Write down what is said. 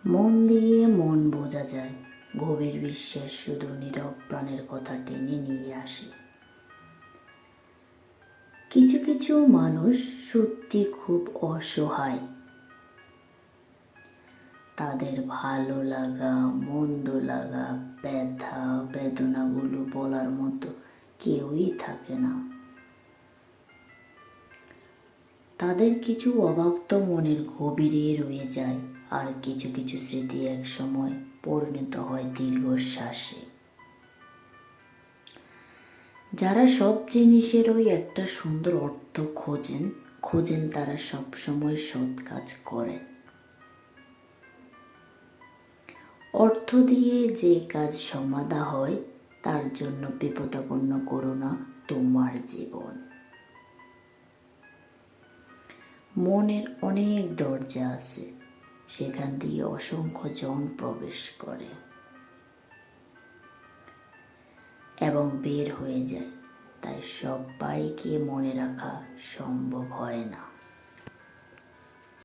মন দিয়ে মন বোঝা যায়, গভীর বিশ্বাস শুধু নীরব প্রাণের কথা টেনে নিয়ে আসে। কিছু কিছু মানুষ সত্যি খুব অসহায়, তাদের ভালো লাগা, মন্দ লাগা, ব্যথা বেদনাগুলো বলার মতো কেউই থাকে না। তাদের কিছু অব্যক্ত মনের গভীরে রয়ে যায়, আর কিছু কিছু স্মৃতি এক সময় পরিণত হয় দীর্ঘশ্বাসে। যারা সব জিনিসেরই একটা সুন্দর অর্থ খোঁজেন তারা সবসময় সৎ কাজ করেন। অর্থ দিয়ে যে কাজ সমাধা হয়, তার জন্য বিপদাপন্ন করো না তোমার জীবন। মনের অনেক দরজা আছে, সেখান দিয়ে অসংখ্য জন প্রবেশ করে এবং বের হয়ে যায়, তাই সবাইকে মনে রাখা সম্ভব হয় না।